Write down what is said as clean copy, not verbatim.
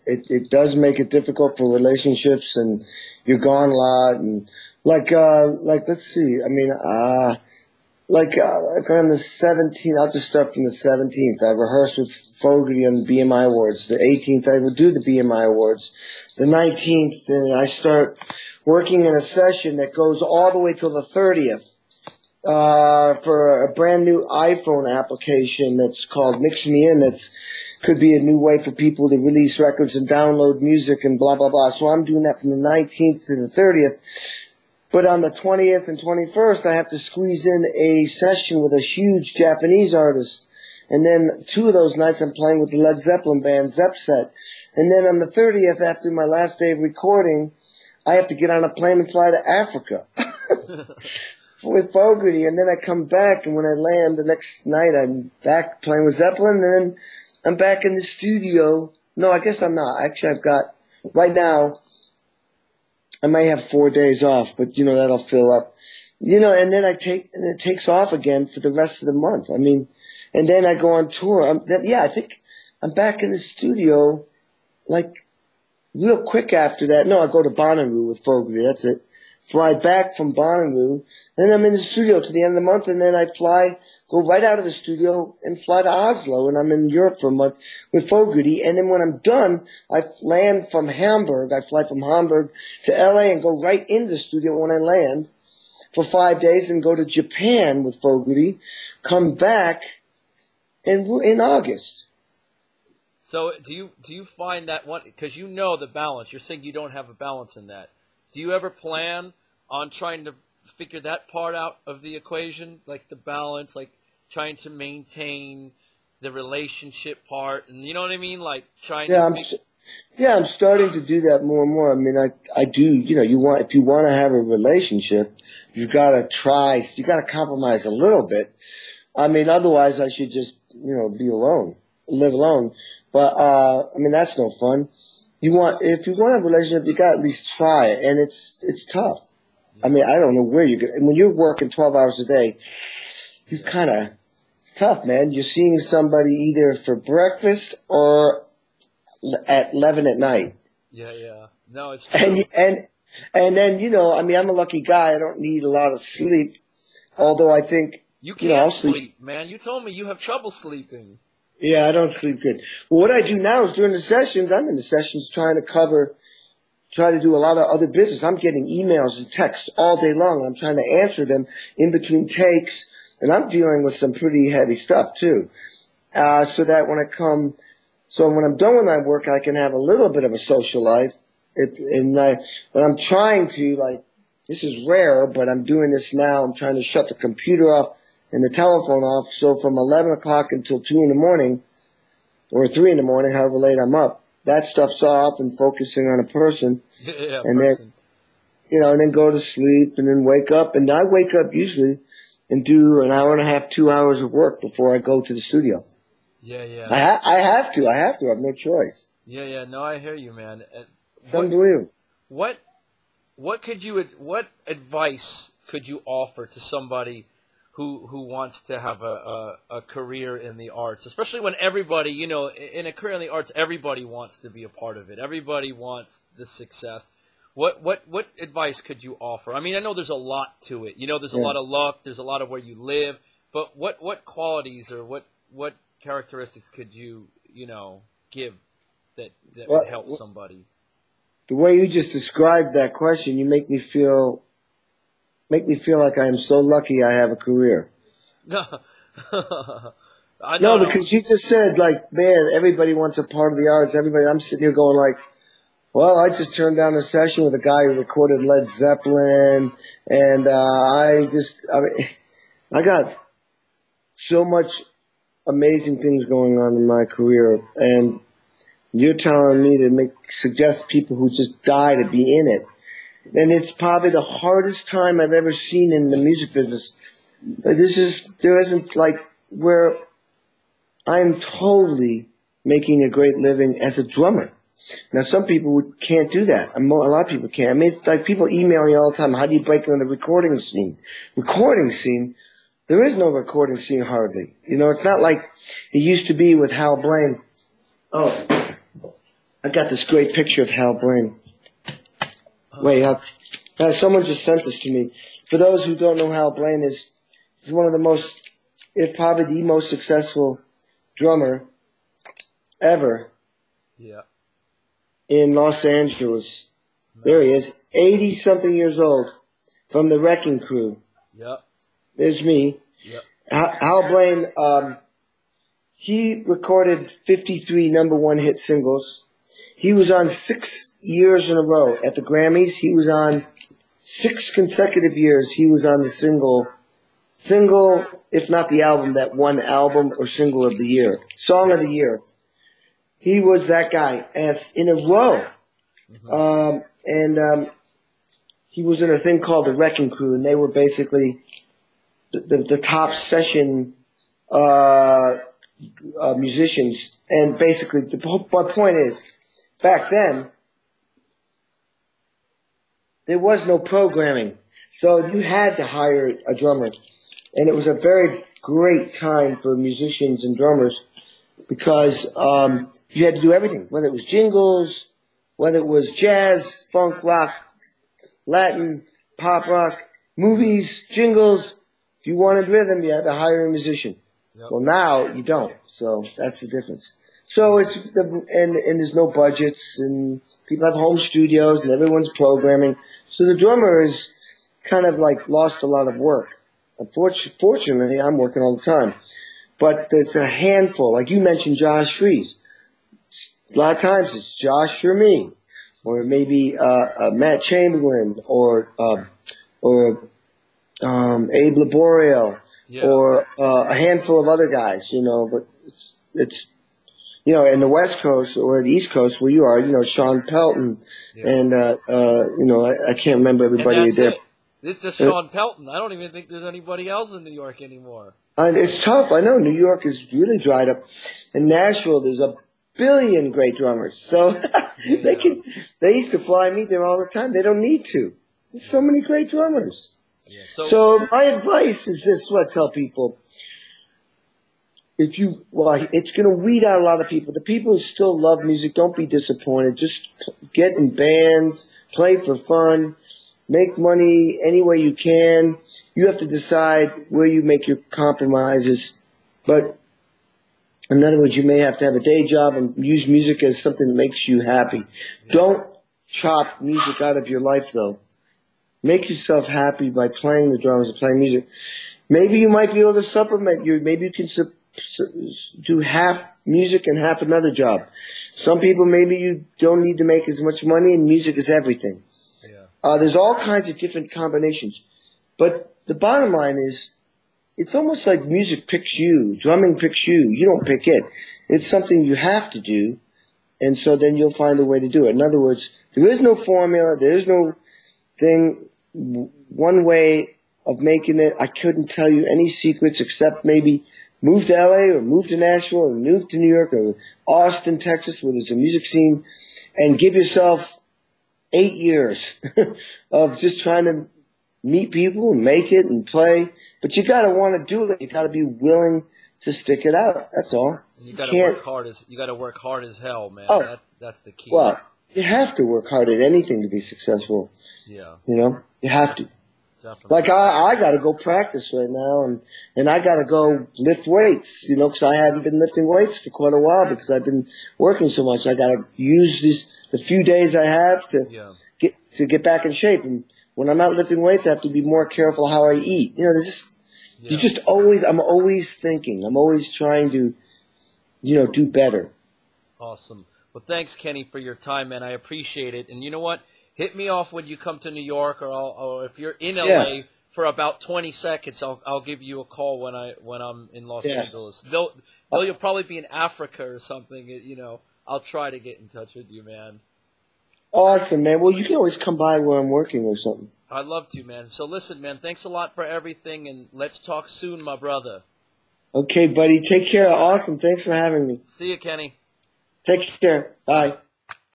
it does make it difficult for relationships, and you're gone a lot, and like let's see, I mean, like on the 17th, I'll just start from the 17th. I rehearsed with Fogarty on the BMI Awards. The 18th, I would do the BMI Awards. The 19th, I start working in a session that goes all the way till the 30th for a brand new iPhone application that's called Mix Me In. That's could be a new way for people to release records and download music and blah, blah, blah. So I'm doing that from the 19th to the 30th. But on the 20th and 21st, I have to squeeze in a session with a huge Japanese artist. And then 2 of those nights I'm playing with the Led Zeppelin band, Zeppset. And then on the 30th, after my last day of recording, I have to get on a plane and fly to Africa with Fogarty. And then I come back, and when I land the next night, I'm back playing with Zeppelin. And then I'm back in the studio. No, I guess I'm not. Actually, I've got, right now, I might have 4 days off, but, you know, that'll fill up. You know, and then it takes off again for the rest of the month. I mean, and then I go on tour. I think I'm back in the studio, like, real quick after that. No, I go to Bonnaroo with Fogarty. That's it. Fly back from Bonnaroo. Then I'm in the studio to the end of the month, and then I go right out of the studio and fly to Oslo, and I'm in Europe for a month with Fogarty. And then when I'm done, I land from Hamburg. I fly from Hamburg to LA and go right into the studio when I land for 5 days, and go to Japan with Fogarty, come back in August. So do you find that one, because you know the balance, you're saying you don't have a balance in that. Do you ever plan on trying to figure that part out of the equation, like the balance, like trying to maintain the relationship part, and you know what I mean, like trying to I'm starting to do that more and more. I mean, I do, you know, if you want to have a relationship, you gotta compromise a little bit. I mean, otherwise I should just, you know, live alone. But, I mean, that's no fun. If you want a relationship, you gotta at least try it, and it's tough. I mean, I don't know where when you're working 12 hours a day, it's tough, man. You're seeing somebody either for breakfast or at 11 at night. Yeah. No, it's true. And then, you know, I mean, I'm a lucky guy. I don't need a lot of sleep, although I think, you can't sleep, man. You told me you have trouble sleeping. Yeah, I don't sleep good. Well, what I do now is during the sessions, I'm in the sessions trying to do a lot of other business. I'm getting emails and texts all day long. I'm trying to answer them in between takes, and I'm dealing with some pretty heavy stuff too. So that when I'm done with my work, I can have a little bit of a social life. But I'm trying to, like, this is rare, but I'm doing this now. I'm trying to shut the computer off and the telephone off. So from 11 o'clock until 2 in the morning, or 3 in the morning, however late I'm up, that stuff's off and focusing on a person. Yeah, and then, you know, and then go to sleep and then wake up. And I wake up usually and do an hour and a half, 2 hours of work before I go to the studio. Yeah. I have to. I have no choice. Yeah. No, I hear you, man. It's unbelievable. What advice could you offer to somebody who wants to have a career in the arts, especially when everybody, you know, in a career in the arts, everybody wants to be a part of it. Everybody wants the success. What advice could you offer? I mean, I know there's a lot to it. You know, there's a lot of luck. There's a lot of where you live. But what qualities or what characteristics could you give that would help somebody? The way you just described that question, you make me feel like I am so lucky I have a career. No, no, because you just said, like, man, everybody wants a part of the arts. I'm sitting here going like, well, I just turned down a session with a guy who recorded Led Zeppelin, and I got so much amazing things going on in my career, and you're telling me to suggest people who just die to be in it. And it's probably the hardest time I've ever seen in the music business. There isn't like where I'm totally making a great living as a drummer. Now, some people can't do that. A lot of people can't. I mean, it's like people email me all the time, how do you break into the recording scene? Recording scene? There is no recording scene hardly. You know, it's not like it used to be with Hal Blaine. Oh. I got this great picture of Hal Blaine. Wait, someone just sent this to me. For those who don't know, Hal Blaine is one of the most, if probably the most successful drummer ever. Yeah. In Los Angeles. There he is, 80-something years old, from the Wrecking Crew. Yep. There's me. Yep. Hal Blaine, he recorded 53 #1 hit singles. He was on 6 years in a row at the Grammys. He was on 6 consecutive years. He was on the single, if not the album, that one album or single of the year, song of the year. He was that guy as in a row. He was in a thing called the Wrecking Crew, and they were basically the top session musicians. And basically, my point is, back then, there was no programming. So you had to hire a drummer. And it was a very great time for musicians and drummers because you had to do everything, whether it was jingles, whether it was jazz, funk, rock, Latin, pop rock, movies, jingles. If you wanted rhythm, you had to hire a musician. Yep. Well, now you don't. So that's the difference. So it's and there's no budgets, and people have home studios, and everyone's programming. So the drummer is kind of like lost a lot of work. Fortunately, I'm working all the time. But it's a handful. Like you mentioned Josh Freese. A lot of times it's Josh or me, or maybe Matt Chamberlain, or Abe Laborio, or a handful of other guys, you know. But it's you know, in the West Coast or the East Coast where you are, you know, Sean Pelton, and you know, I can't remember everybody there. It's just Sean Pelton. I don't even think there's anybody else in New York anymore. And it's tough. I know New York is really dried up. In Nashville, there's a billion great drummers. So they used to fly me there all the time. They don't need to. There's so many great drummers. Yeah. So my advice is this: what I tell people. It's going to weed out a lot of people. The people who still love music, don't be disappointed. Just get in bands, play for fun, make money any way you can. You have to decide where you make your compromises. But in other words, you may have to have a day job and use music as something that makes you happy. Yeah. Don't chop music out of your life, though. Make yourself happy by playing the drums and playing music. Maybe you might be able to supplement maybe you can do half music and half another job. Some people, maybe you don't need to make as much money, and music is everything. Yeah. There's all kinds of different combinations. But the bottom line is, it's almost like music picks you. Drumming picks you. You don't pick it. It's something you have to do, and so then you'll find a way to do it. In other words, there is no formula. There is no thing, one way of making it. I couldn't tell you any secrets except maybe move to LA or move to Nashville or move to New York or Austin, Texas, where there's a music scene, and give yourself 8 years of just trying to meet people and make it and play. But you got to want to do it. You got to be willing to stick it out. That's all. You got to work hard as hell, man. Oh, that's the key. Well, you have to work hard at anything to be successful. Yeah. You know, you have to. Definitely. Like I got to go practice right now, and I got to go lift weights, you know, because I hadn't been lifting weights for quite a while because I've been working so much. I got to use the few days I have to get back in shape. And when I'm not lifting weights, I have to be more careful how I eat. You know, I'm always thinking. I'm always trying to, you know, do better. Awesome. Well, thanks, Kenny, for your time, man. I appreciate it. And you know what? Hit me off when you come to New York, or if you're in LA for about 20 seconds, I'll give you a call when I'm in Los Angeles. Though you'll probably be in Africa or something, you know. I'll try to get in touch with you, man. Awesome, man. Well, you can always come by where I'm working or something. I'd love to, man. So listen, man, thanks a lot for everything, and let's talk soon, my brother. Okay, buddy. Take care. Awesome. Thanks for having me. See you, Kenny. Take care. Bye.